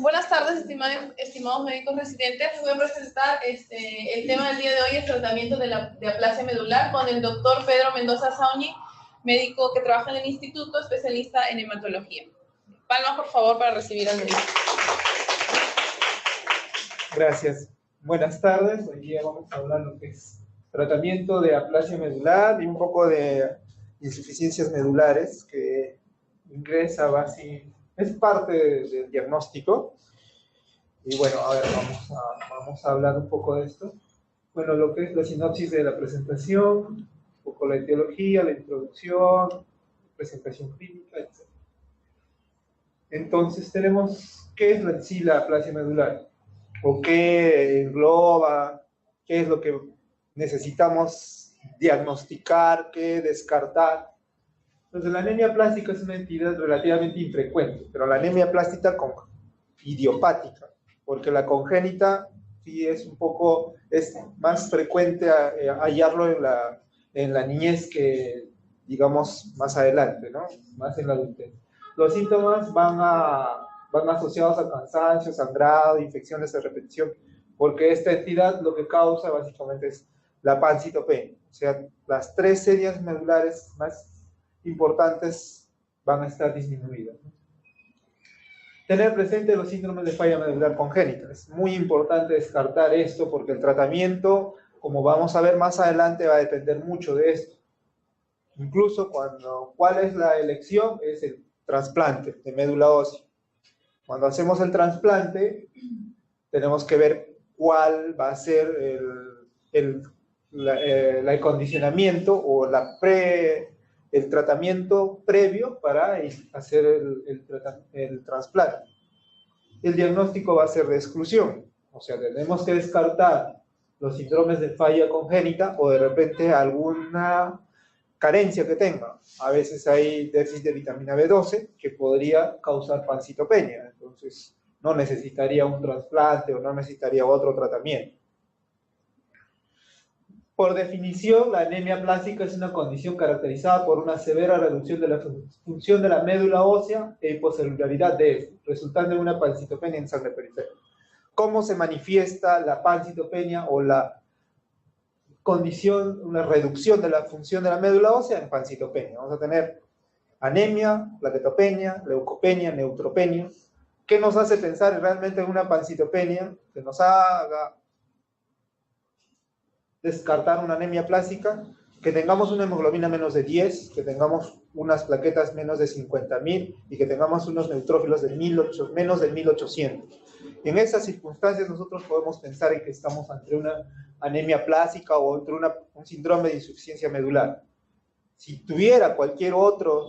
Buenas tardes, estimados médicos residentes. Les voy a presentar el tema del día de hoy, el tratamiento de aplasia medular, con el doctor Pedro Mendoza Sauni, médico que trabaja en el instituto, especialista en hematología. Palmas, por favor, para recibir al médico. Gracias. Buenas tardes. Hoy día vamos a hablar lo que es tratamiento de aplasia medular y un poco de insuficiencias medulares que ingresa es parte del diagnóstico. Y bueno, a ver, vamos a hablar un poco de esto. Bueno, lo que es la sinopsis de la presentación, un poco la etiología, la introducción, presentación clínica, etc. Entonces tenemos, ¿qué es en sí la aplasia medular? ¿O qué engloba? ¿Qué es lo que necesitamos diagnosticar? ¿Qué descartar? Entonces, la anemia plástica es una entidad relativamente infrecuente, pero la anemia plástica idiopática, porque la congénita sí es más frecuente hallarlo en la niñez que, digamos, más adelante, ¿no? Más en la adultez. Los síntomas van asociados a cansancio, sangrado, infecciones de repetición, porque esta entidad lo que causa básicamente es la pancitopenia, o sea, las tres series medulares más importantes van a estar disminuidas. Tener presente los síndromes de falla medular congénita. Es muy importante descartar esto porque el tratamiento, como vamos a ver más adelante, va a depender mucho de esto. Incluso ¿cuál es la elección? Es el trasplante de médula ósea. Cuando hacemos el trasplante, tenemos que ver cuál va a ser el acondicionamiento o el tratamiento previo para hacer el trasplante. El diagnóstico va a ser de exclusión, o sea, tenemos que descartar los síndromes de falla congénita o de repente alguna carencia que tenga. A veces hay déficit de vitamina B12 que podría causar pancitopenia, entonces no necesitaría un trasplante o no necesitaría otro tratamiento. Por definición, la anemia plástica es una condición caracterizada por una severa reducción de la función de la médula ósea e hipocelularidad de esta, resultando en una pancitopenia en sangre periférica. ¿Cómo se manifiesta la pancitopenia o la condición, una reducción de la función de la médula ósea? En pancitopenia. Vamos a tener anemia, plaquetopenia, leucopenia, neutropenia. ¿Qué nos hace pensar realmente en una pancitopenia? Que nos haga descartar una anemia plástica, que tengamos una hemoglobina menos de 10, que tengamos unas plaquetas menos de 50.000 y que tengamos unos neutrófilos de menos de 1800. En esas circunstancias nosotros podemos pensar en que estamos ante una anemia plástica o ante un síndrome de insuficiencia medular. Si tuviera cualquier otra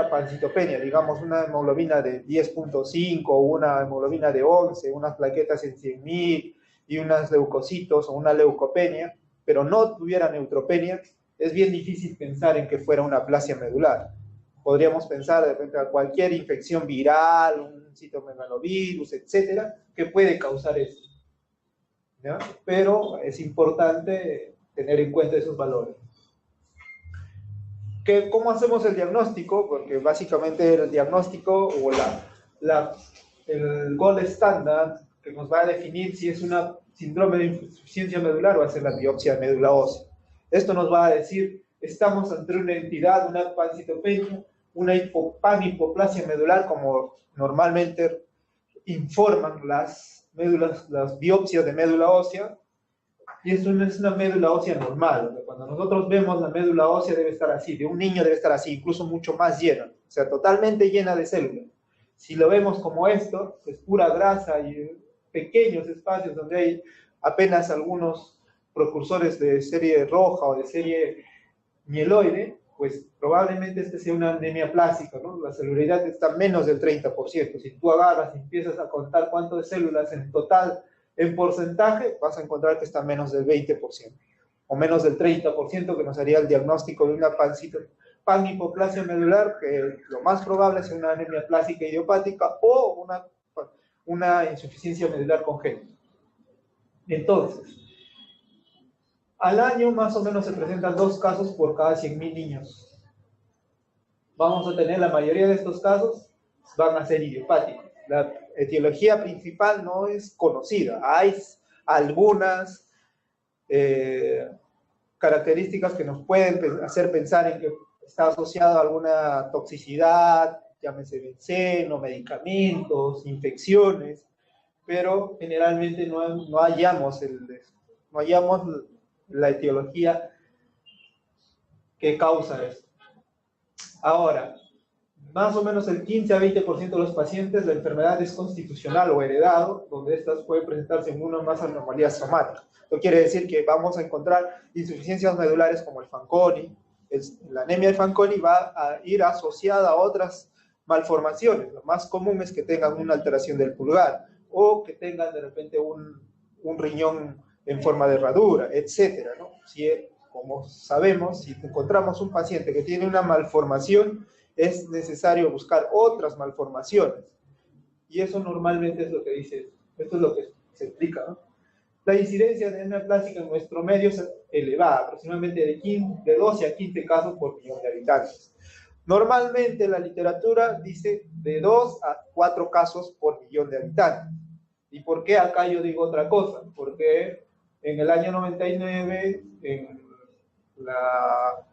pancitopenia, digamos una hemoglobina de 10.5 o una hemoglobina de 11, unas plaquetas en 100.000 y unos leucocitos o una leucopenia, pero no tuviera neutropenia, es bien difícil pensar en que fuera una aplasia medular. Podríamos pensar de repente a cualquier infección viral, un citomegalovirus, etcétera, que puede causar esto, ¿no? Pero es importante tener en cuenta esos valores. ¿Cómo hacemos el diagnóstico? Porque básicamente el diagnóstico o el gold estándar que nos va a definir si es una síndrome de insuficiencia medular va a ser la biopsia de médula ósea. Esto nos va a decir, estamos ante una entidad, una pancitopenia, una panhipoplasia medular, como normalmente informan las biopsias de médula ósea, y esto no es una médula ósea normal. Cuando nosotros vemos la médula ósea debe estar así, de un niño debe estar así, incluso mucho más llena, o sea, totalmente llena de células. Si lo vemos como esto, es pura grasa y pequeños espacios donde hay apenas algunos precursores de serie roja o de serie mieloide, pues probablemente este sea una anemia plástica, ¿no? La celularidad está menos del 30%. Si tú agarras y empiezas a contar cuánto de células en total, en porcentaje, vas a encontrar que está menos del 20%, o menos del 30%, que nos haría el diagnóstico de una panhipoplasia medular, que lo más probable es una anemia plástica idiopática o una insuficiencia medular congénita. Entonces, al año más o menos se presentan 2 casos por cada 100.000 niños. Vamos a tener la mayoría de estos casos van a ser idiopáticos. La etiología principal no es conocida. Hay algunas características que nos pueden hacer pensar en que está asociado a alguna toxicidad, llámese benceno, medicamentos, infecciones, pero generalmente no hallamos la etiología que causa esto. Ahora, más o menos el 15 a 20% de los pacientes la enfermedad es constitucional o heredado, donde estas pueden presentarse en una o más anomalías somáticas. Esto quiere decir que vamos a encontrar insuficiencias medulares como el Fanconi. La anemia de Fanconi va a ir asociada a otras malformaciones. Lo más común es que tengan una alteración del pulgar o que tengan de repente un riñón en forma de herradura, etcétera, ¿no? Como sabemos, si encontramos un paciente que tiene una malformación, es necesario buscar otras malformaciones. Y eso normalmente es lo que dice, esto es lo que se explica, ¿no? La incidencia de anemia plástica en nuestro medio es elevada, aproximadamente de 12 a 15 casos por millón de habitantes. Normalmente la literatura dice de 2 a 4 casos por millón de habitantes. ¿Y por qué acá yo digo otra cosa? Porque en el año 99, en la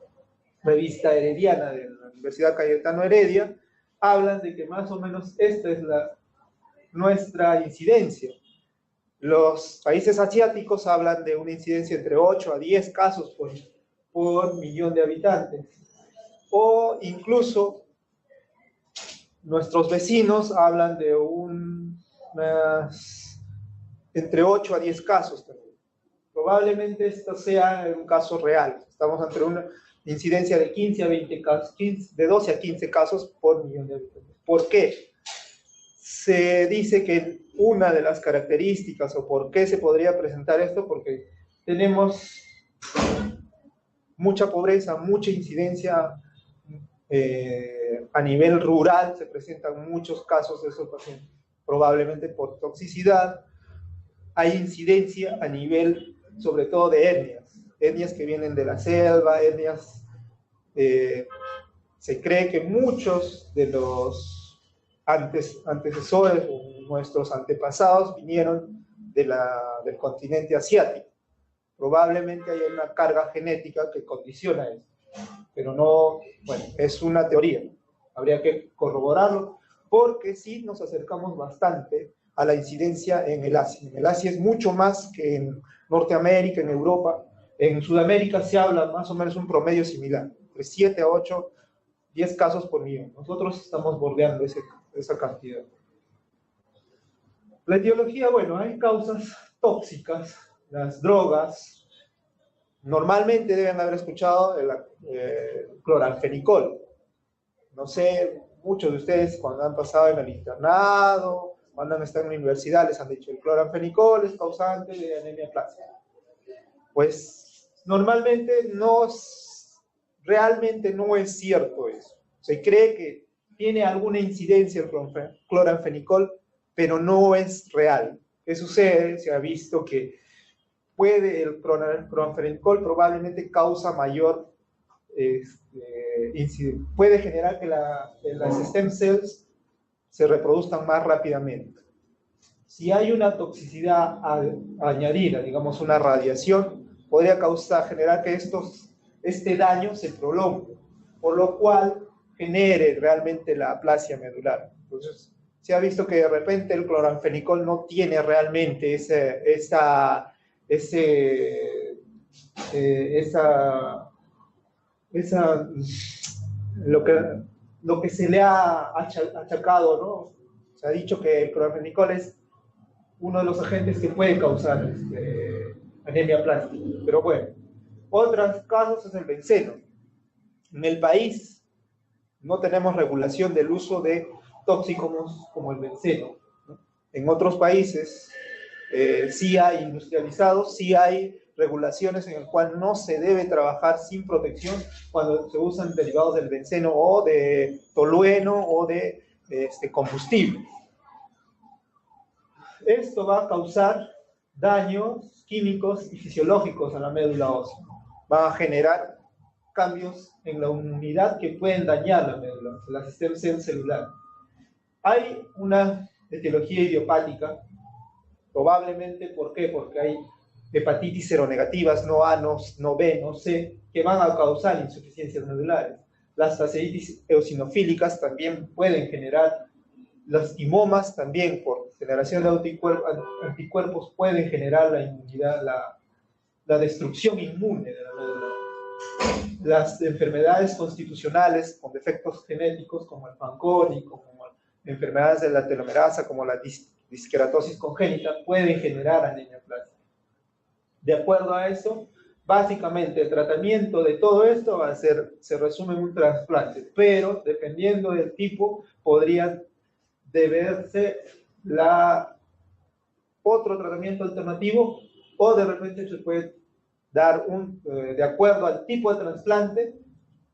revista herediana de la Universidad Cayetano Heredia, hablan de que más o menos esta es nuestra incidencia. Los países asiáticos hablan de una incidencia entre 8 a 10 casos por millón de habitantes. O incluso nuestros vecinos hablan de entre 8 a 10 casos también. Probablemente esto sea un caso real. Estamos ante una incidencia de 15 a 20 casos, de 12 a 15 casos por millón de habitantes. ¿Por qué? Se dice que una de las características o por qué se podría presentar esto, porque tenemos mucha pobreza, mucha incidencia a nivel rural, se presentan muchos casos de esos pacientes, probablemente por toxicidad. Hay incidencia a nivel, sobre todo, de etnias que vienen de la selva, etnias, se cree que muchos de los antecesores o nuestros antepasados vinieron del continente asiático. Probablemente hay una carga genética que condiciona eso, pero no, bueno, es una teoría, habría que corroborarlo, porque sí nos acercamos bastante a la incidencia en el Asia. En el Asia es mucho más que en Norteamérica, en Europa. En Sudamérica se habla más o menos un promedio similar, de 7 a 8, 10 casos por millón. Nosotros estamos bordeando esa cantidad. La etiología, bueno, hay causas tóxicas, las drogas. Normalmente deben haber escuchado el cloranfenicol. No sé, muchos de ustedes cuando han pasado en el internado, cuando han estado en la universidad, les han dicho el cloranfenicol es causante de anemia plástica. Pues normalmente realmente no es cierto eso. Se cree que tiene alguna incidencia el cloranfenicol, pero no es real. ¿Qué sucede? Se ha visto que el cloranfenicol probablemente causa mayor, puede generar que las stem cells se reproduzcan más rápidamente. Si hay una toxicidad añadida, digamos una radiación, podría generar que este daño se prolongue, por lo cual genere realmente la aplasia medular. Entonces, se ha visto que de repente el cloranfenicol no tiene realmente lo que se le ha achacado, ¿no? Se ha dicho que el cloranfenicol es uno de los agentes que puede causar anemia plástica. Pero bueno, otros casos es el benceno. En el país no tenemos regulación del uso de tóxicos como el benceno, ¿no? En otros países sí hay industrializados, sí hay regulaciones en el cual no se debe trabajar sin protección cuando se usan derivados del benceno o de tolueno o de combustible. Esto va a causar daños químicos y fisiológicos a la médula ósea. Va a generar cambios en la unidad que pueden dañar la médula, la stem cell celular. Hay una etiología idiopática, probablemente, ¿por qué? Porque hay hepatitis seronegativas, no A, no B, no C, que van a causar insuficiencias medulares. Las fasciitis eosinofílicas también pueden generar, los timomas también, por generación de anticuerpos, pueden generar la inmunidad, la destrucción inmune de la médula. Las enfermedades constitucionales con defectos genéticos, como el Fanconi, como enfermedades de la telomerasa, como la disqueratosis congénita, pueden generar anemia plástica. De acuerdo a eso, básicamente el tratamiento de todo esto va a ser, se resume en un trasplante, pero dependiendo del tipo, podría deberse otro tratamiento alternativo, o de repente se puede dar de acuerdo al tipo de trasplante,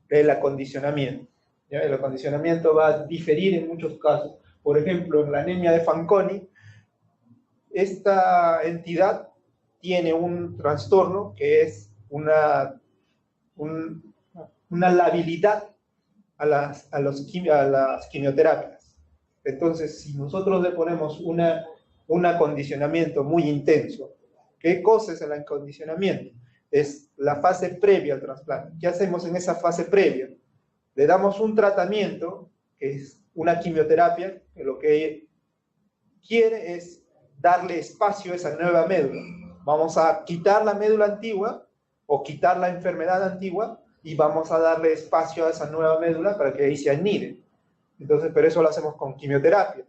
el acondicionamiento. ¿Ya? El acondicionamiento va a diferir en muchos casos. Por ejemplo, en la anemia de Fanconi, esta entidad tiene un trastorno que es una labilidad a las quimioterapias. Entonces, si nosotros le ponemos un acondicionamiento muy intenso, ¿qué cosa es el acondicionamiento? Es la fase previa al trasplante. ¿Qué hacemos en esa fase previa? Le damos un tratamiento, que es una quimioterapia, que lo que quiere es darle espacio a esa nueva médula. Vamos a quitar la médula antigua o quitar la enfermedad antigua y vamos a darle espacio a esa nueva médula para que ahí se anide. Entonces, pero eso lo hacemos con quimioterapia.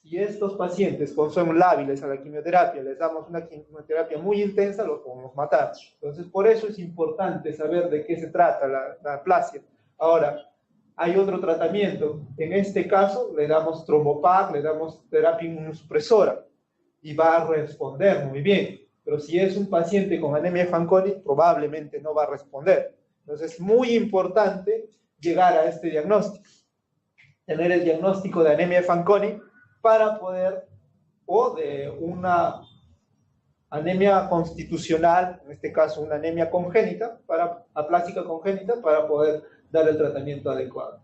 Si estos pacientes son lábiles a la quimioterapia, les damos una quimioterapia muy intensa, los podemos matar. Entonces, por eso es importante saber de qué se trata la aplasia. Ahora, hay otro tratamiento. En este caso, le damos trombopag, le damos terapia inmunosupresora y va a responder muy bien. Pero si es un paciente con anemia de Fanconi, probablemente no va a responder. Entonces, es muy importante llegar a este diagnóstico. Tener el diagnóstico de anemia de Fanconi para poder, o de una anemia constitucional, en este caso una anemia congénita, aplásica congénita, para poder dar el tratamiento adecuado.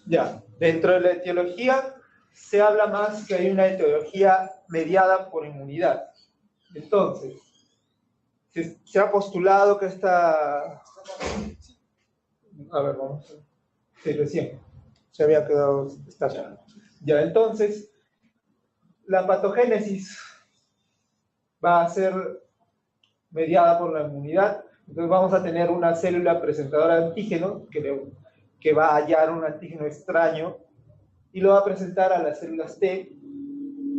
Ya, dentro de la etiología se habla más que hay una etiología mediada por inmunidad. Entonces, se ha postulado que esta... A ver, vamos. Sí, recién. Se había quedado estacionado. Ya, entonces, la patogénesis va a ser mediada por la inmunidad. Entonces vamos a tener una célula presentadora de antígeno que va a hallar un antígeno extraño y lo va a presentar a las células T,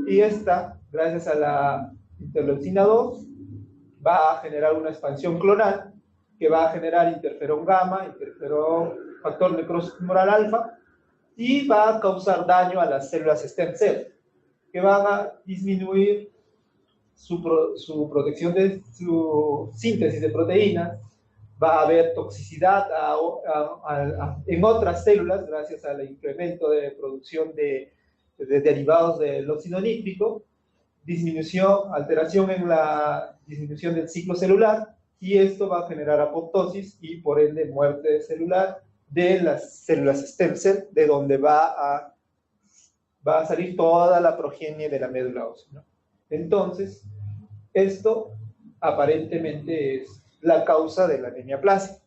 y esta, gracias a la interleucina 2, va a generar una expansión clonal que va a generar interferón gamma, factor necrosis tumoral alfa, y va a causar daño a las células stem cell, que van a disminuir su protección de su síntesis de proteínas. Va a haber toxicidad en otras células gracias al incremento de producción de derivados del óxido nítrico, alteración en la disminución del ciclo celular, y esto va a generar apoptosis y por ende muerte celular de las células stem cell, de donde va a salir toda la progenie de la médula ósea, ¿no? Entonces, esto aparentemente es la causa de la anemia plásica.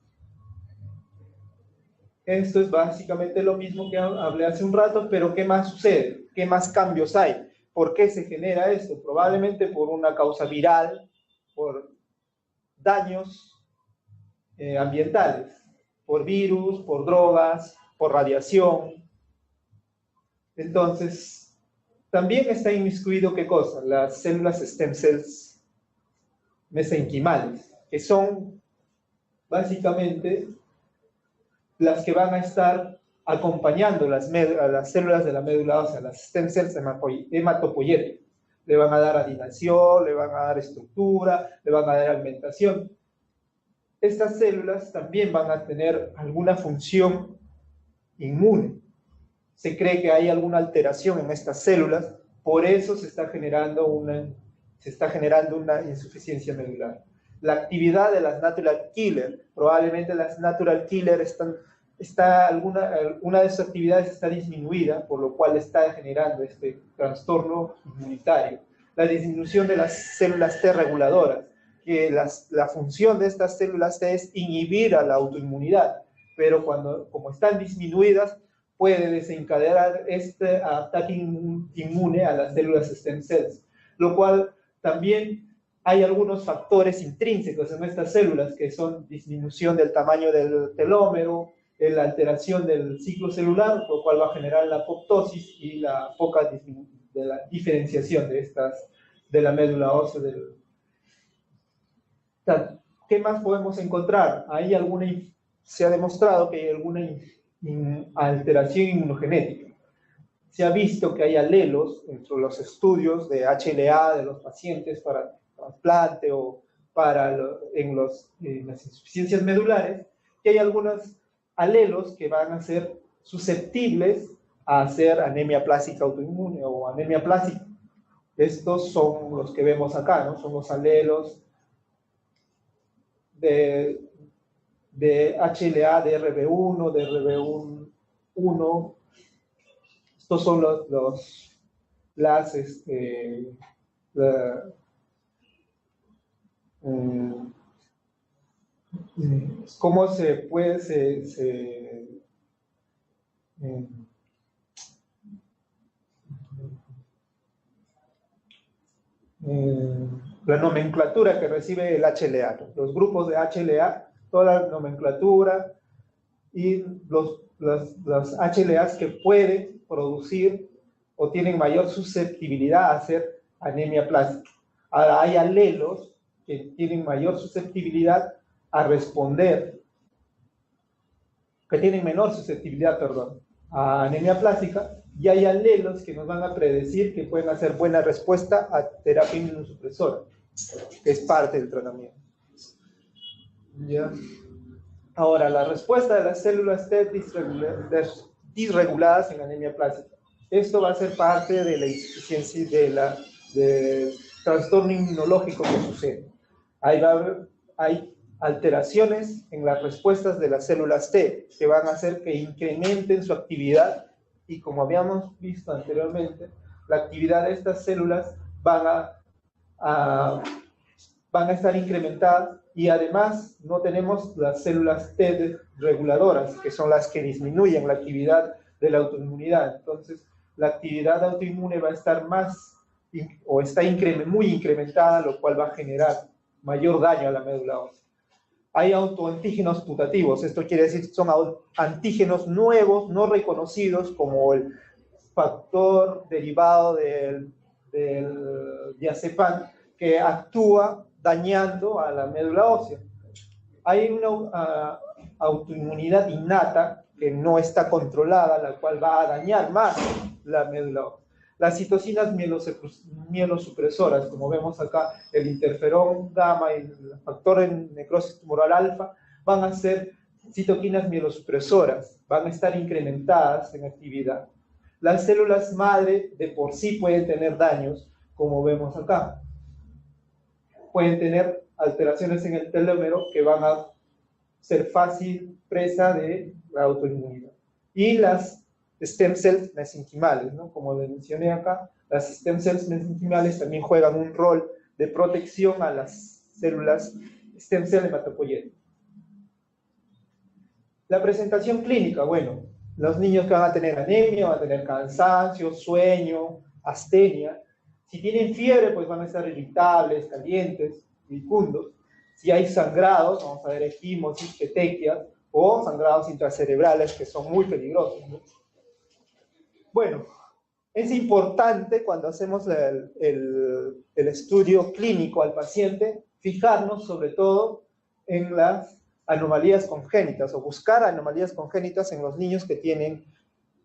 Esto es básicamente lo mismo que hablé hace un rato, pero ¿qué más sucede? ¿Qué más cambios hay? ¿Por qué se genera esto? Probablemente por una causa viral, por daños ambientales, por virus, por drogas, por radiación. Entonces, también está inmiscuido, ¿qué cosa? Las células stem cells mesenquimales, que son básicamente las que van a estar acompañando a las células de la médula ósea, las stem cells hematopoyéticas. Le van a dar adinación, le van a dar estructura, le van a dar alimentación. Estas células también van a tener alguna función inmune. Se cree que hay alguna alteración en estas células, por eso se está generando una insuficiencia medular. La actividad de las natural killer, probablemente las natural killer una de sus actividades está disminuida, por lo cual está generando este trastorno inmunitario. La disminución de las células T reguladoras, que la función de estas células T es inhibir a la autoinmunidad, pero como están disminuidas, puede desencadenar este ataque inmune a las células stem cells, lo cual también hay algunos factores intrínsecos en estas células que son disminución del tamaño del telómero, la alteración del ciclo celular, lo cual va a generar la apoptosis y la poca de la diferenciación de la médula ósea. ¿Qué más podemos encontrar? Se ha demostrado que hay alguna alteración inmunogenética. Se ha visto que hay alelos entre los estudios de HLA de los pacientes para trasplante o en las insuficiencias medulares, que hay algunos alelos que van a ser susceptibles a hacer anemia plástica autoinmune o anemia plástica. Estos son los que vemos acá, ¿no? Son los alelos de HLA, de RB1, de RB1. Estos son cómo se puede la nomenclatura que recibe el HLA, ¿no? Los grupos de HLA, toda la nomenclatura y los HLAs que pueden producir o tienen mayor susceptibilidad a hacer anemia plástica. Ahora hay alelos que tienen mayor susceptibilidad a responder, que tienen menor susceptibilidad, perdón, a anemia plástica, y hay alelos que nos van a predecir que pueden hacer buena respuesta a terapia inmunosupresora, que es parte del tratamiento. ¿Ya? Ahora, la respuesta de las células T disreguladas en anemia plástica. Esto va a ser parte de la insuficiencia del trastorno inmunológico que sucede. Hay alteraciones en las respuestas de las células T que van a hacer que incrementen su actividad, y como habíamos visto anteriormente, la actividad de estas células van a estar incrementadas, y además no tenemos las células T reguladoras, que son las que disminuyen la actividad de la autoinmunidad. Entonces, la actividad autoinmune va a estar está muy incrementada, lo cual va a generar mayor daño a la médula ósea. Hay autoantígenos putativos, esto quiere decir que son antígenos nuevos, no reconocidos, como el factor derivado del diazepam, que actúa dañando a la médula ósea. Hay una autoinmunidad innata que no está controlada, la cual va a dañar más la médula ósea. Las citocinas mielosupresoras, como vemos acá, el interferón gamma y el factor de necrosis tumoral alfa, van a ser citoquinas mielosupresoras, van a estar incrementadas en actividad. Las células madre de por sí pueden tener daños, como vemos acá. Pueden tener alteraciones en el telómero que van a ser fácil presa de la autoinmunidad. Y las stem cells mesenquimales, ¿no? Como les mencioné acá, las stem cells mesenquimales también juegan un rol de protección a las células stem cell hematopoyéticas. La presentación clínica, bueno, los niños que van a tener anemia, van a tener cansancio, sueño, astenia. Si tienen fiebre, pues van a estar irritables, calientes, iracundos. Si hay sangrados, vamos a ver equimosis, petequias, o sangrados intracerebrales, que son muy peligrosos, ¿no? Bueno, es importante cuando hacemos el estudio clínico al paciente, fijarnos sobre todo en las anomalías congénitas, o buscar anomalías congénitas en los niños que tienen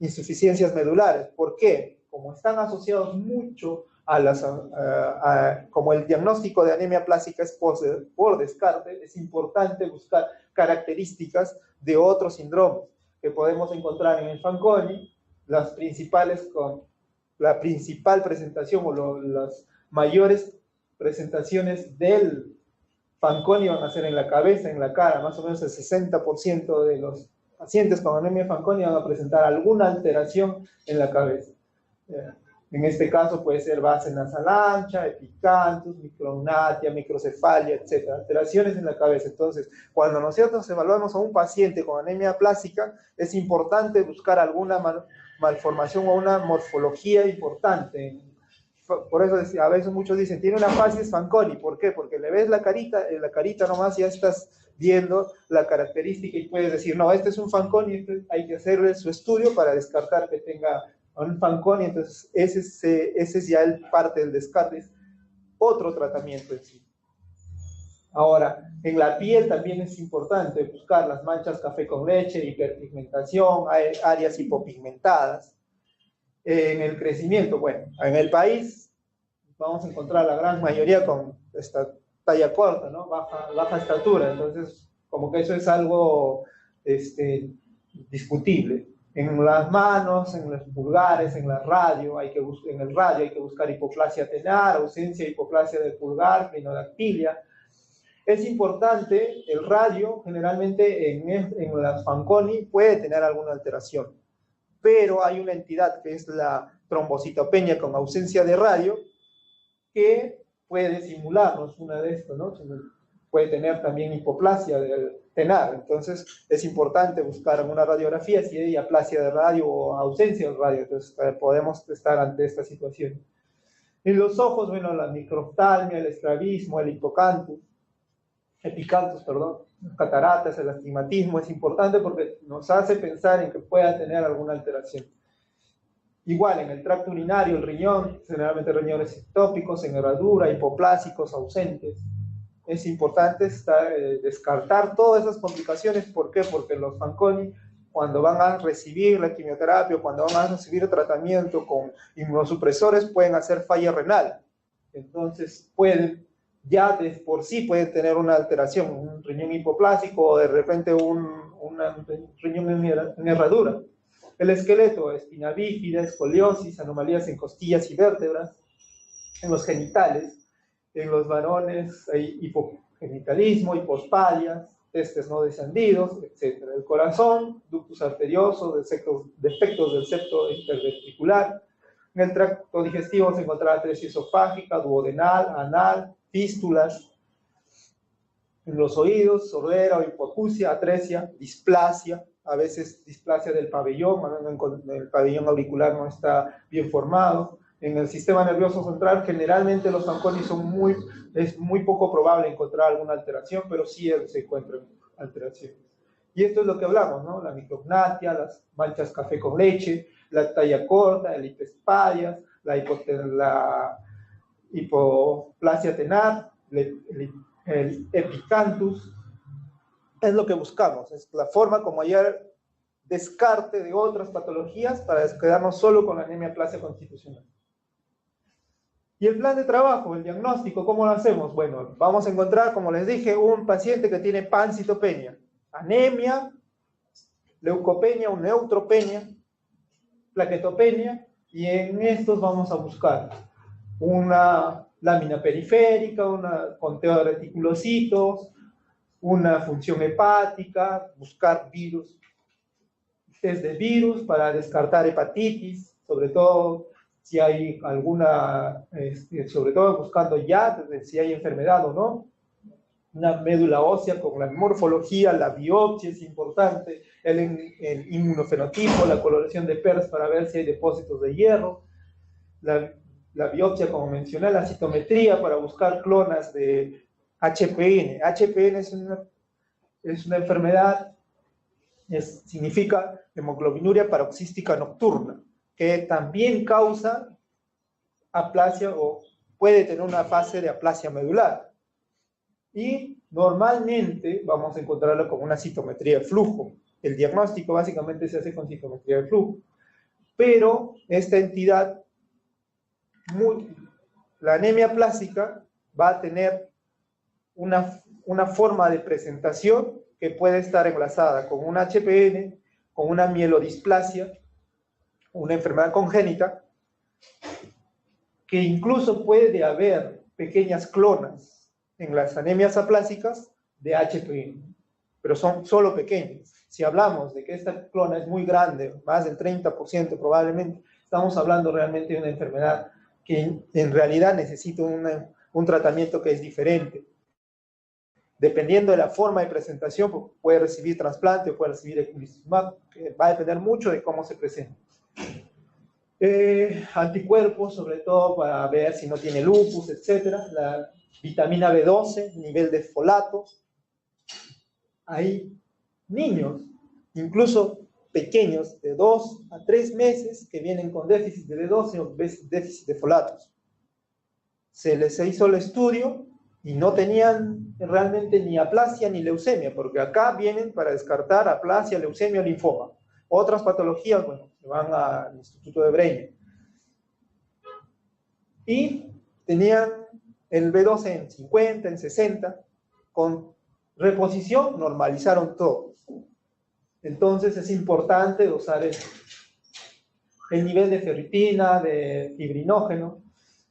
insuficiencias medulares. ¿Por qué? Como están asociados mucho como el diagnóstico de anemia plástica es por descarte, es importante buscar características de otros síndromes que podemos encontrar en el Fanconi. Las principales la principal presentación o las mayores presentaciones del Fanconi van a ser en la cabeza, en la cara. Más o menos el 60% de los pacientes con anemia Fanconi van a presentar alguna alteración en la cabeza. En este caso puede ser base nasal ancha, epicanthus, micrognatia, microcefalia, etc. Alteraciones en la cabeza. Entonces, cuando nosotros evaluamos a un paciente con anemia plástica, es importante buscar alguna malformación o una morfología importante. Por eso a veces muchos dicen, tiene una facies Fanconi. ¿Por qué? Porque le ves la carita nomás, ya estás viendo la característica y puedes decir, no, este es un Fanconi, hay que hacerle su estudio para descartar que tenga un Fanconi. Entonces ese es ya parte del descarte, es otro tratamiento en sí. Ahora, en la piel también es importante buscar las manchas café con leche, hiperpigmentación, áreas hipopigmentadas. En el crecimiento, bueno, en el país vamos a encontrar la gran mayoría con esta talla corta, ¿no? Baja estatura. Entonces, como que eso es algo discutible. En las manos, en los pulgares, en el radio hay que buscar hipoplasia tenar, ausencia de hipoplasia del pulgar, clinodactilia. Es importante, el radio generalmente en las Fanconi puede tener alguna alteración, pero hay una entidad que es la trombocitopenia con ausencia de radio que puede simularnos una de estas, ¿no? Puede tener también hipoplasia del tenar. Entonces es importante buscar en una radiografía si hay aplasia de radio o ausencia de radio. Entonces podemos estar ante esta situación. En los ojos, bueno, la microftalmia, el estrabismo, el epicanthus, cataratas, el astigmatismo es importante porque nos hace pensar en que pueda tener alguna alteración. Igual, en el tracto urinario, el riñón, generalmente riñones ectópicos, en herradura, hipoplásicos ausentes. Es importante descartar todas esas complicaciones. ¿Por qué? Porque los Fanconi, cuando van a recibir la quimioterapia, cuando van a recibir tratamiento con inmunosupresores, pueden hacer falla renal. Entonces, ya de por sí pueden tener una alteración, un riñón hipoplásico o de repente un riñón en herradura. El esqueleto, espina bífida, escoliosis, anomalías en costillas y vértebras. En los genitales, en los varones hay hipogenitalismo, hipospadias, testes no descendidos, etc. El corazón, ductus arterioso, defectos del septo interventricular. En el tracto digestivo se encontrará atresia esofágica, duodenal, anal, fístulas. En los oídos, sordera o hipoacusia, atresia, displasia, a veces displasia del pabellón, el pabellón auricular no está bien formado. En el sistema nervioso central, generalmente los Fanconi es muy poco probable encontrar alguna alteración, pero sí se encuentran alteraciones. Y esto es lo que hablamos, ¿no? La micrognatia, las manchas café con leche, la talla corta, el hipospadias, la hipoplasia tenar, el epicanthus. Es lo que buscamos, es la forma como hallar descarte de otras patologías para quedarnos solo con la anemia plástica constitucional. Y el plan de trabajo, el diagnóstico, ¿cómo lo hacemos? Bueno, vamos a encontrar, como les dije, un paciente que tiene pancitopenia, anemia, leucopenia o neutropenia, plaquetopenia, y en estos vamos a buscar una lámina periférica, un conteo de reticulocitos, una función hepática, buscar virus, test de virus para descartar hepatitis, sobre todo si hay alguna, sobre todo buscando ya si hay enfermedad o no, una médula ósea con la morfología, la biopsia es importante, el inmunofenotipo, la coloración de PERS para ver si hay depósitos de hierro, la biopsia, como mencioné, la citometría para buscar clonas de HPN. HPN es una enfermedad, significa hemoglobinuria paroxística nocturna, que también causa aplasia o puede tener una fase de aplasia medular. Y normalmente vamos a encontrarlo con una citometría de flujo. El diagnóstico básicamente se hace con citometría de flujo. Pero esta entidad, la anemia plástica, va a tener una forma de presentación que puede estar enlazada con un HPN, con una mielodisplasia, una enfermedad congénita, que incluso puede haber pequeñas clonas en las anemias aplásicas de HPN, pero son solo pequeñas. Si hablamos de que esta clona es muy grande, más del 30% probablemente, estamos hablando realmente de una enfermedad que en realidad necesita un tratamiento que es diferente. Dependiendo de la forma de presentación, puede recibir trasplante o puede recibir eculizumab, que va a depender mucho de cómo se presenta. Anticuerpos, sobre todo para ver si no tiene lupus, etc. La vitamina B12, nivel de folatos. Hay niños, incluso pequeños, de 2 a 3 meses, que vienen con déficit de B12 o déficit de folatos. Se les hizo el estudio y no tenían realmente ni aplasia ni leucemia, porque acá vienen para descartar aplasia, leucemia o linfoma. Otras patologías, bueno, se van al Instituto de Bremen. Y tenían el B12 en 50, en 60, con reposición normalizaron todos. Entonces es importante usar el nivel de ferritina, de fibrinógeno.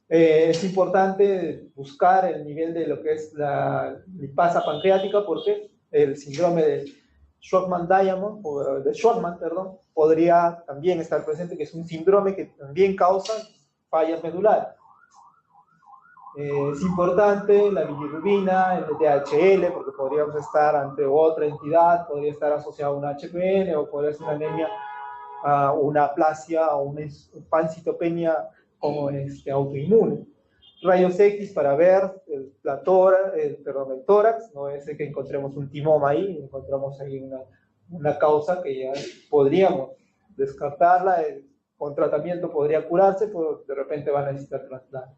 Es importante buscar el nivel de lo que es la lipasa pancreática, porque el síndrome de Shwachman-Diamond, o de Shwachman, perdón, podría también estar presente, que es un síndrome que también causa fallas medulares. Es importante la bilirrubina, el DHL, porque podríamos estar ante otra entidad, podría estar asociado a una HPN, o podría ser una anemia, una aplasia, o una pancitopenia como autoinmune. Rayos X para ver el tórax, no es que encontremos un timoma ahí, encontramos ahí una causa que ya podríamos descartarla, con tratamiento podría curarse, pero de repente va a necesitar trasplante.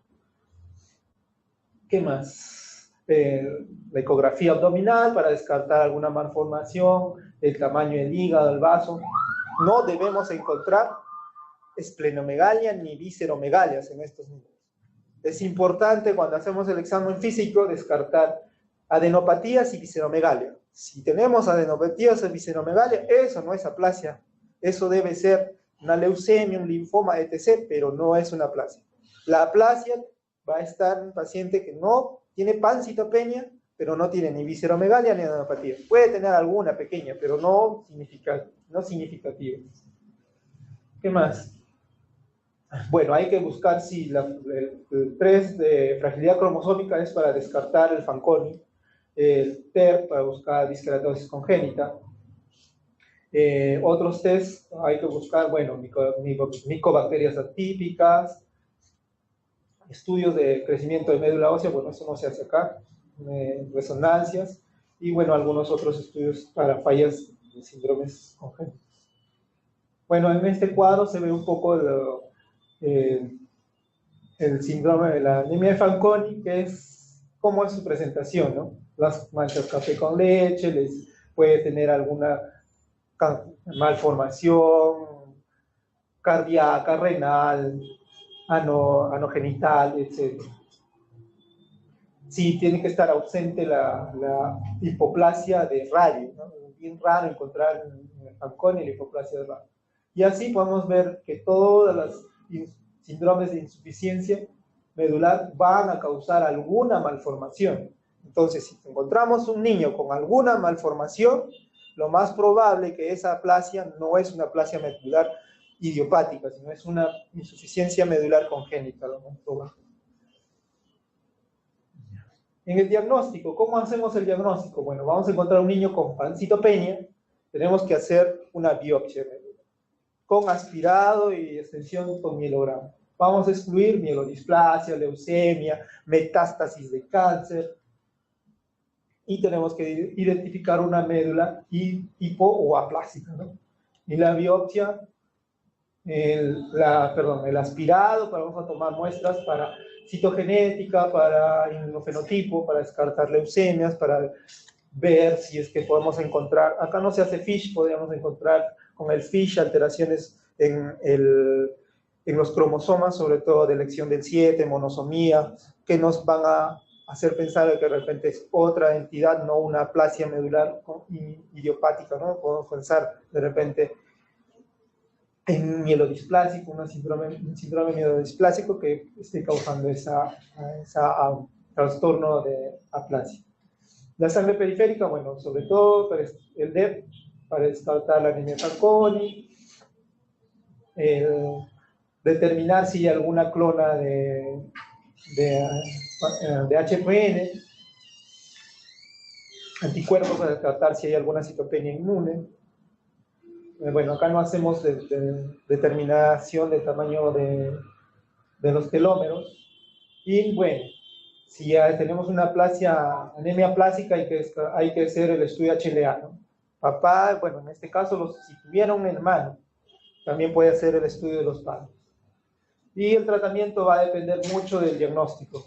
¿Qué más? La ecografía abdominal para descartar alguna malformación, el tamaño del hígado, el vaso. No debemos encontrar esplenomegalia ni visceromegalias en estos niños. Es importante cuando hacemos el examen físico descartar adenopatías y visceromegalia. Si tenemos adenopatías y visceromegalia, eso no es aplasia. Eso debe ser una leucemia, un linfoma, etc., pero no es una aplasia. La aplasia va a estar en un paciente que no tiene pancitopenia, pero no tiene ni visceromegalia ni adenopatía. Puede tener alguna pequeña, pero no significativa. ¿Qué más? Bueno, hay que buscar si el test de fragilidad cromosómica es para descartar el Fanconi, el TER para buscar disqueratosis congénita. Otros tests hay que buscar, bueno, micobacterias atípicas, estudios de crecimiento de médula ósea, bueno, eso no se hace acá, resonancias, y bueno, algunos otros estudios para fallas de síndromes congénitos. Bueno, en este cuadro se ve un poco el síndrome de la anemia de Fanconi, que es cómo es su presentación, ¿no? Las manchas café con leche, puede tener alguna malformación cardíaca, renal, anogenital, etc. Sí, tiene que estar ausente la hipoplasia de radio, ¿no? Es bien raro encontrar en el Fanconi la hipoplasia de radio. Y así podemos ver que todas las síndromes de insuficiencia medular van a causar alguna malformación. Entonces, si encontramos un niño con alguna malformación, lo más probable que esa aplasia no es una aplasia medular idiopática, sino es una insuficiencia medular congénita, lo más probable. En el diagnóstico, ¿cómo hacemos el diagnóstico? Bueno, vamos a encontrar un niño con pancitopenia, tenemos que hacer una biopsia con aspirado y extensión con mielograma. Vamos a excluir mielodisplasia, leucemia, metástasis de cáncer, y tenemos que identificar una médula hipo o aplásica, ¿no? Y la biopsia, el aspirado, vamos a tomar muestras para citogenética, para inmunofenotipo, para descartar leucemias, para ver si es que podemos encontrar, acá no se hace FISH, podríamos encontrar con el FISH alteraciones en los cromosomas, sobre todo de elección del 7, monosomía, que nos van a hacer pensar que de repente es otra entidad, no una aplasia medular idiopática, ¿no? Podemos pensar de repente en mielodisplásico, un síndrome mielodisplásico que esté causando esa trastorno de aplasia. La sangre periférica, bueno, sobre todo el DEP, para descartar la anemia Fanconi, determinar si hay alguna clona de HPN, anticuerpos para descartar si hay alguna citopenia inmune. Bueno, acá no hacemos determinación del tamaño de los telómeros. Y bueno, si ya tenemos una anemia aplásica, hay que hacer el estudio HLA, ¿no? Papá, bueno, en este caso, si tuviera un hermano, también puede hacer el estudio de los padres. Y el tratamiento va a depender mucho del diagnóstico.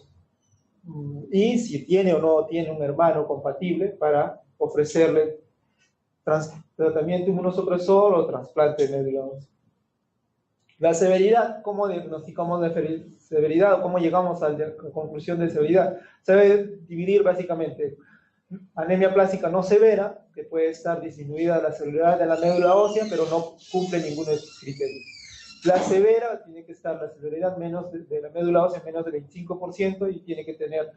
Y si tiene o no tiene un hermano compatible para ofrecerle tratamiento inmunosupresor o trasplante de médula ósea. La severidad, ¿cómo diagnosticamos la severidad o cómo llegamos a la conclusión de severidad? Se debe dividir básicamente anemia plástica no severa, que puede estar disminuida la celularidad de la médula ósea, pero no cumple ninguno de estos criterios. La severa tiene que estar la celularidad menos de la médula ósea menos de 25% y tiene que tener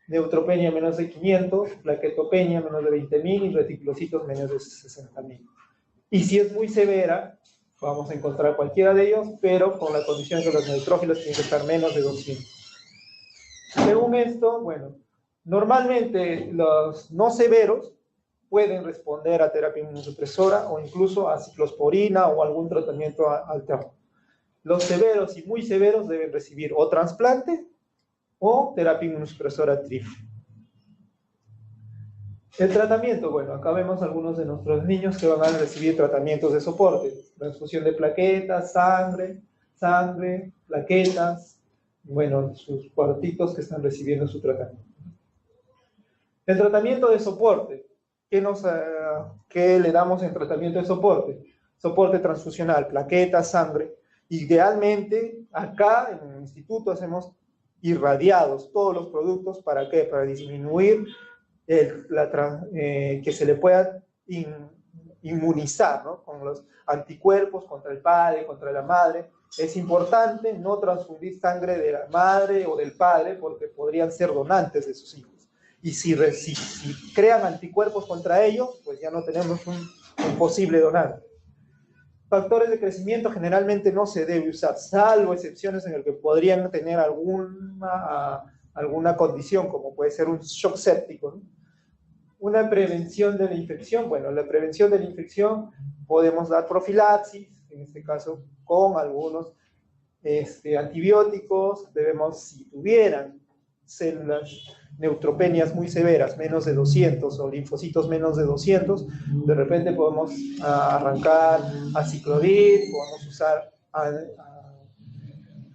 neutropenia menos de 500, plaquetopenia menos de 20.000 y reticulocitos menos de 60.000. Y si es muy severa, vamos a encontrar cualquiera de ellos, pero con la condición que los neutrófilos tienen que estar menos de 200. Según esto, bueno, normalmente los no severos pueden responder a terapia inmunosupresora o incluso a ciclosporina o algún tratamiento alterno. Los severos y muy severos deben recibir o trasplante o terapia inmunosupresora TRIF. El tratamiento, bueno, acá vemos algunos de nuestros niños que van a recibir tratamientos de soporte, transfusión de plaquetas, sangre, plaquetas, bueno, sus cuartitos que están recibiendo su tratamiento. El tratamiento de soporte, ¿qué le damos en tratamiento de soporte? Soporte transfusional, plaquetas, sangre. Idealmente, acá en el instituto hacemos irradiados todos los productos, ¿para qué? Para disminuir que se le pueda inmunizar, ¿no? Con los anticuerpos contra el padre, contra la madre. Es importante no transfundir sangre de la madre o del padre porque podrían ser donantes de sus hijos. Y si crean anticuerpos contra ellos, pues ya no tenemos un posible donante. Factores de crecimiento generalmente no se debe usar, salvo excepciones en las que podrían tener alguna condición, como puede ser un shock séptico, ¿no? Una prevención de la infección, bueno, la prevención de la infección podemos dar profilaxis, en este caso con algunos antibióticos, si tuvieran células neutropenias muy severas, menos de 200, o linfocitos menos de 200, de repente podemos arrancar aciclovir, podemos usar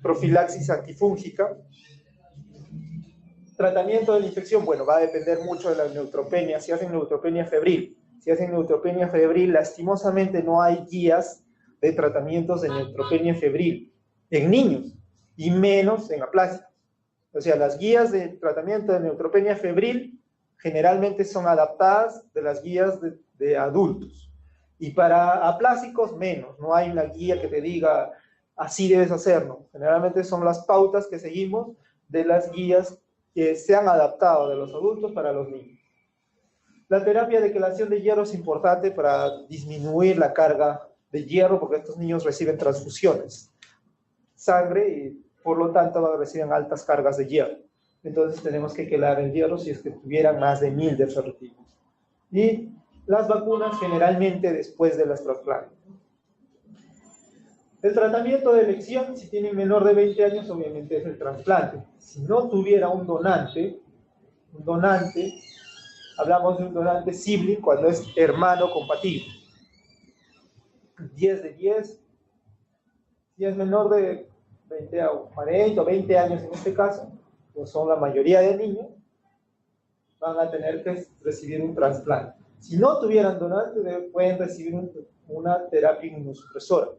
profilaxis antifúngica. Tratamiento de la infección, bueno, va a depender mucho de la neutropenia. Si hacen neutropenia febril, lastimosamente no hay guías de tratamientos de neutropenia febril en niños, y menos en aplasia. O sea, las guías de tratamiento de neutropenia febril generalmente son adaptadas de las guías de adultos. Y para aplásicos, menos. No hay una guía que te diga, así debes hacerlo. Generalmente son las pautas que seguimos de las guías que se han adaptado de los adultos para los niños. La terapia de quelación de hierro es importante para disminuir la carga de hierro, porque estos niños reciben transfusiones, sangre, y por lo tanto reciben altas cargas de hierro. Entonces tenemos que quelar el hierro si es que tuvieran más de 1000 de ferritina. Y las vacunas generalmente después de las trasplantes. El tratamiento de elección, si tienen menor de 20 años, obviamente es el trasplante. Si no tuviera un donante, hablamos de un donante sibling cuando es hermano compatible. 10 de 10, si es menor de 20 a 40 o 20 años en este caso, pues son la mayoría de niños, van a tener que recibir un trasplante. Si no tuvieran donante, pueden recibir una terapia inmunosupresora.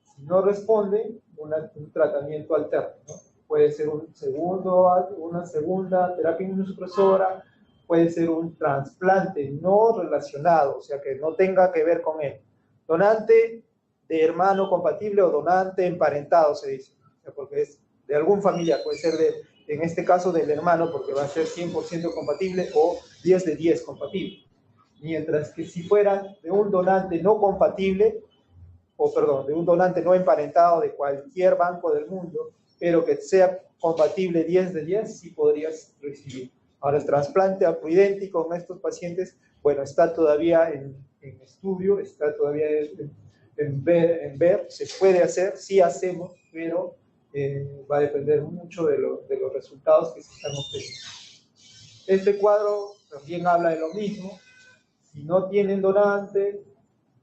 Si no responde, un tratamiento alterno, ¿no? Puede ser una segunda terapia inmunosupresora, puede ser un trasplante no relacionado, o sea, que no tenga que ver con él. Donante de hermano compatible o donante emparentado, se dice, o sea, porque es de algún familiar, puede ser en este caso del hermano, porque va a ser 100% compatible o 10 de 10 compatible. Mientras que si fuera de un donante no compatible, de un donante no emparentado de cualquier banco del mundo, pero que sea compatible 10 de 10, sí podrías recibir. Ahora, el trasplante apoidéntico en estos pacientes, bueno, está todavía en estudio, está todavía en ver, se puede hacer, sí hacemos, pero va a depender mucho de los resultados que se están obteniendo. Este cuadro también habla de lo mismo. Si no tienen donante,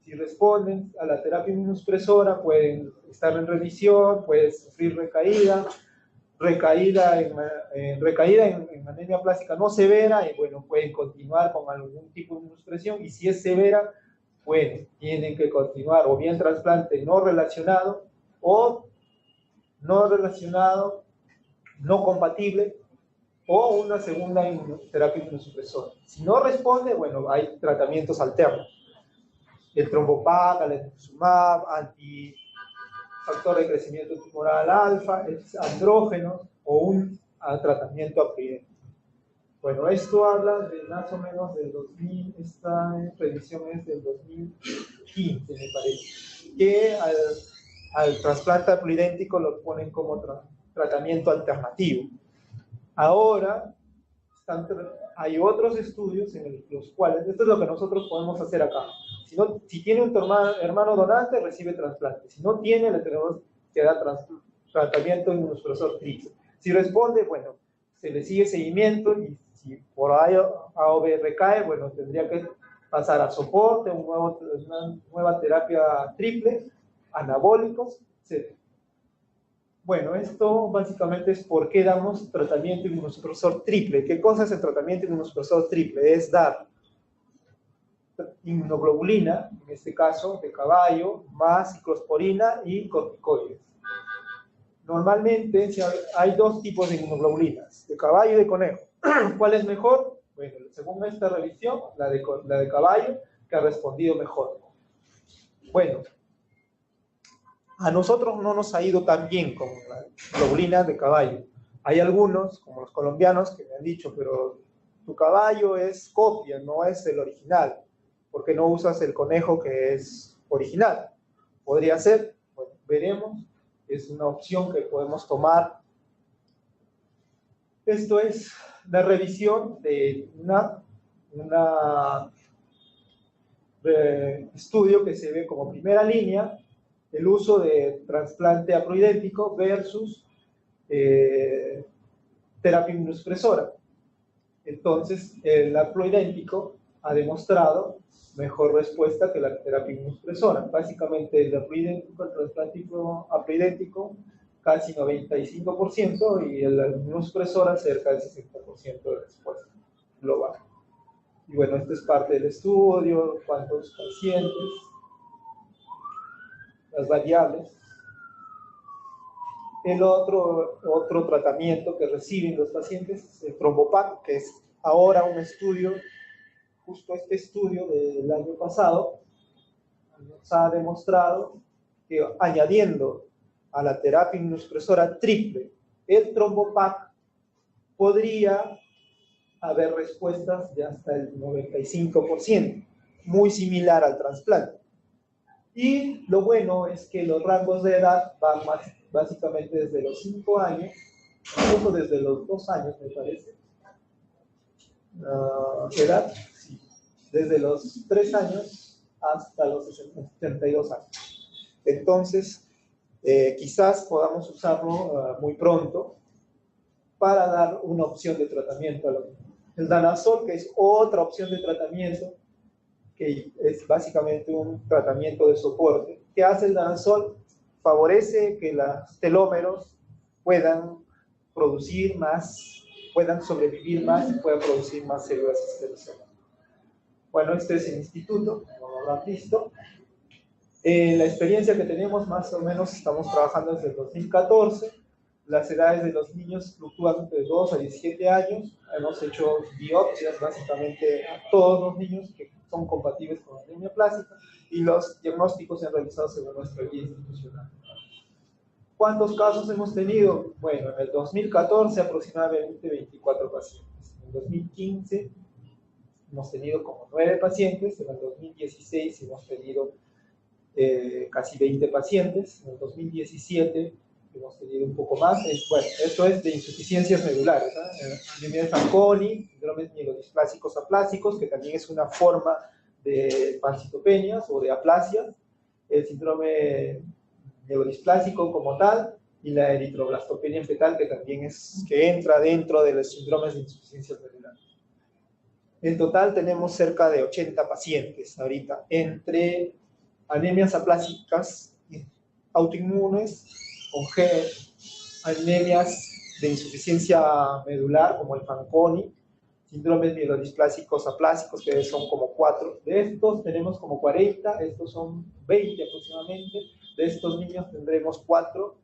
si responden a la terapia inmunosupresora, pueden estar en remisión, pueden sufrir recaída en anemia plástica no severa, y bueno, pueden continuar con algún tipo de inmunosupresión, y si es severa, bueno, tienen que continuar o bien trasplante no relacionado, o no compatible, o una segunda terapia inmunosupresora. Si no responde, bueno, hay tratamientos alternos. El trombopac, el enotuzumab, antifactor de crecimiento tumoral alfa, andrógenos o un tratamiento apoidéntico. Bueno, esto habla de más o menos del 2000, esta revisión es del 2015, me parece, que al trasplante apoidéntico lo ponen como tratamiento alternativo. Ahora, hay otros estudios en los cuales, esto es lo que nosotros podemos hacer acá. Si tiene un hermano donante, recibe trasplante. Si no tiene, le tenemos que dar tratamiento inmunosupresor triple. Si responde, bueno, se le sigue seguimiento, y si por A o B recae, bueno, tendría que pasar a soporte, una nueva terapia triple, anabólicos, etc. Bueno, esto básicamente es por qué damos tratamiento inmunosupresor triple. ¿Qué cosa es el tratamiento inmunosupresor triple? Es dar inmunoglobulina, en este caso de caballo, más ciclosporina y corticoides. Normalmente hay dos tipos de inmunoglobulinas, de caballo y de conejo. ¿Cuál es mejor? Bueno, según esta revisión, la de caballo, que ha respondido mejor. Bueno, a nosotros no nos ha ido tan bien con la globulina de caballo. Hay algunos, como los colombianos, que me han dicho, pero tu caballo es copia, no es el original. ¿Por qué no usas el conejo que es original? Podría ser, bueno, veremos. Es una opción que podemos tomar. Esto es la revisión de estudio que se ve como primera línea, el uso de trasplante apoidéntico versus terapia inmunosupresora. Entonces, el apoidéntico ha demostrado mejor respuesta que la terapia inmunosupresora. Básicamente, el trasplante apoidéntico, casi 95%, y la inmunosupresora cerca del 60% de respuesta global. Y bueno, esto es parte del estudio, cuántos pacientes, las variables. El otro tratamiento que reciben los pacientes es el trombopac, que es ahora un estudio, justo este estudio del año pasado, nos ha demostrado que añadiendo a la terapia inmunosupresora triple el trombopac, podría haber respuestas de hasta el 95%, muy similar al trasplante. Y lo bueno es que los rangos de edad van básicamente desde los 5 años, incluso desde los 2 años, me parece. Edad, sí, desde los 3 años hasta los 72 años. Entonces, quizás podamos usarlo muy pronto para dar una opción de tratamiento a los niños. El danazol, que es otra opción de tratamiento, que es básicamente un tratamiento de soporte. ¿Qué hace el danazol? Favorece que los telómeros puedan producir más, puedan sobrevivir más y puedan producir más células esqueletales. Bueno, este es el instituto, como lo habrán visto. La experiencia que tenemos, más o menos, estamos trabajando desde el 2014. Las edades de los niños fluctúan entre 2 a 17 años. Hemos hecho biopsias básicamente a todos los niños que son compatibles con anemia plástica y los diagnósticos se han realizado según nuestra guía institucional. ¿Cuántos casos hemos tenido? Bueno, en el 2014 aproximadamente 24 pacientes. En el 2015 hemos tenido como 9 pacientes. En el 2016 hemos tenido casi 20 pacientes. En el 2017 hemos tenido un poco más. Bueno, esto es de insuficiencias medulares, anemia de Fanconi, síndromes mielodisplásicos aplásicos, que también es una forma de pancitopenias o de aplasias, el síndrome mielodisplásico como tal, y la eritroblastopenia fetal, que también que entra dentro de los síndromes de insuficiencias medulares. En total tenemos cerca de 80 pacientes ahorita, entre anemias aplásicas autoinmunes, con anemias de insuficiencia medular, como el Fanconi, síndromes mielodisplásicos aplásicos, que son como 4. De estos tenemos como 40, estos son 20 aproximadamente. De estos niños tendremos 4,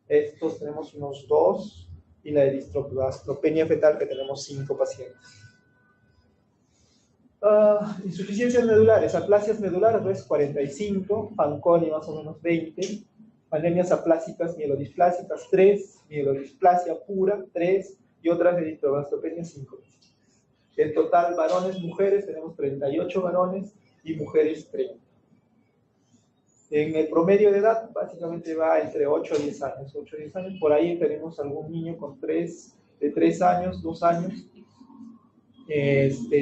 estos tenemos unos 2, y la eritroblastopenia fetal, que tenemos 5 pacientes. Insuficiencias medulares, aplasias medulares, pues 45, Fanconi más o menos 20, anemias aplásicas mielodisplásicas 3, mielodisplasia pura 3 y otras eritroblastopenias 5. En total, varones, mujeres, tenemos 38 varones y mujeres 30. En el promedio de edad, básicamente va entre 8 a 10 años. 8 a 10 años, por ahí tenemos algún niño con de 3 años, 2 años.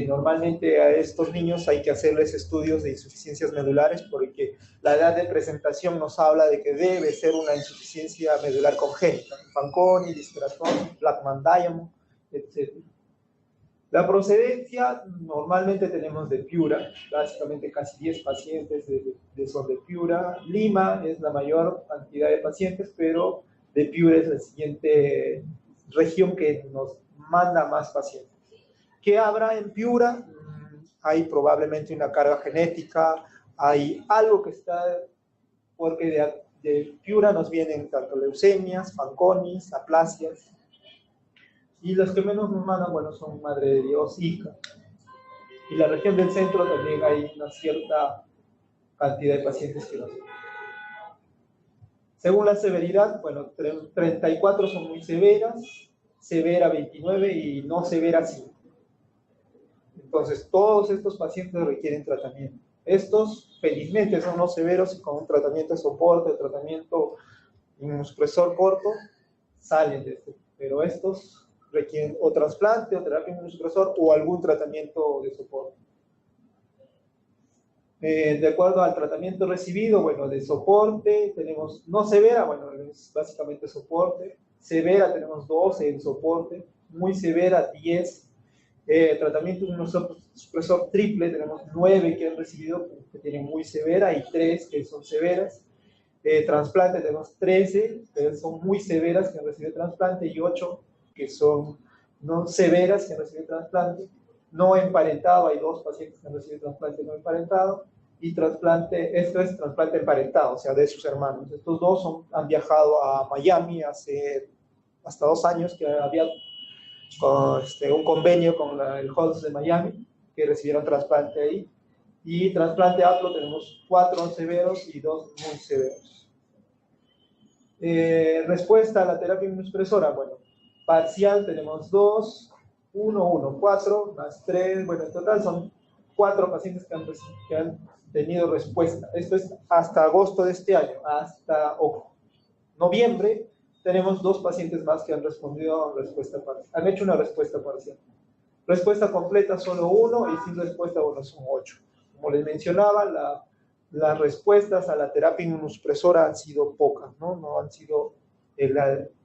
Normalmente a estos niños hay que hacerles estudios de insuficiencias medulares porque la edad de presentación nos habla de que debe ser una insuficiencia medular congénita. Fanconi, Dyskeratosis, Blackman-Diamond, etc. La procedencia normalmente tenemos de Piura, básicamente casi 10 pacientes son de Piura. Lima es la mayor cantidad de pacientes, pero de Piura es la siguiente región que nos manda más pacientes. ¿Qué habrá en Piura? Hay probablemente una carga genética, hay algo que está, porque de Piura nos vienen tanto leucemias, Fanconis, aplasias, y los que menos nos mandan, bueno, son Madre de Dios, Ica. Y la región del centro también hay una cierta cantidad de pacientes que nos mandan. Según la severidad, bueno, 34 son muy severas, severa 29 y no severa 5. Entonces, todos estos pacientes requieren tratamiento. Estos, felizmente, son los severos y con un tratamiento de soporte, tratamiento inmunosupresor corto, salen de esto. Pero estos requieren o trasplante, o terapia inmunosupresor, o algún tratamiento de soporte. De acuerdo al tratamiento recibido, bueno, de soporte tenemos, no severa, bueno, es básicamente soporte. Severa tenemos 12 en soporte, muy severa 10. Tratamiento inmunosupresor triple, tenemos 9 que han recibido, que tienen muy severa, y 3 que son severas. Trasplante tenemos 13, que son muy severas, que han recibido trasplante, y 8 que son no severas, que han recibido trasplante. No emparentado, hay 2 pacientes que han recibido trasplante no emparentado, y trasplante, esto es trasplante emparentado, o sea, de sus hermanos. Estos 2 han viajado a Miami hace hasta 2 años, que había un convenio con el Halls de Miami, que recibieron trasplante ahí. Y trasplante APLO tenemos 4 severos y 2 muy severos. Respuesta a la terapia inmunosupresora, bueno, Parcial tenemos 2, 1, 1, 4, más 3, bueno, en total son 4 pacientes que han tenido respuesta. Esto es hasta agosto de este año. Hasta noviembre tenemos 2 pacientes más que han respondido a respuesta parcial. Han hecho una respuesta parcial. Respuesta completa solo 1 y sin respuesta, bueno, son 8. Como les mencionaba, las respuestas a la terapia inmunosupresora han sido pocas, ¿no? No han sido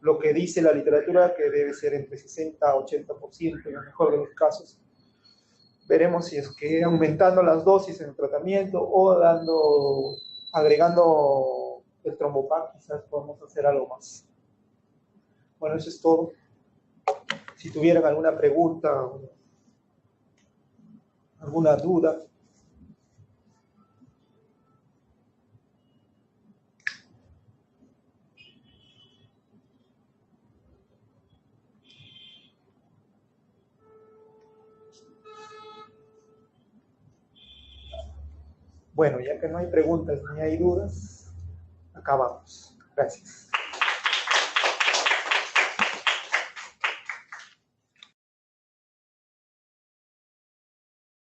lo que dice la literatura, que debe ser entre 60 a 80% en el mejor de los casos. Veremos si es que aumentando las dosis en el tratamiento o agregando el trombopac, quizás podamos hacer algo más. Bueno, eso es todo. Si tuvieran alguna pregunta, alguna duda. Bueno, ya que no hay preguntas ni hay dudas, acabamos. Gracias.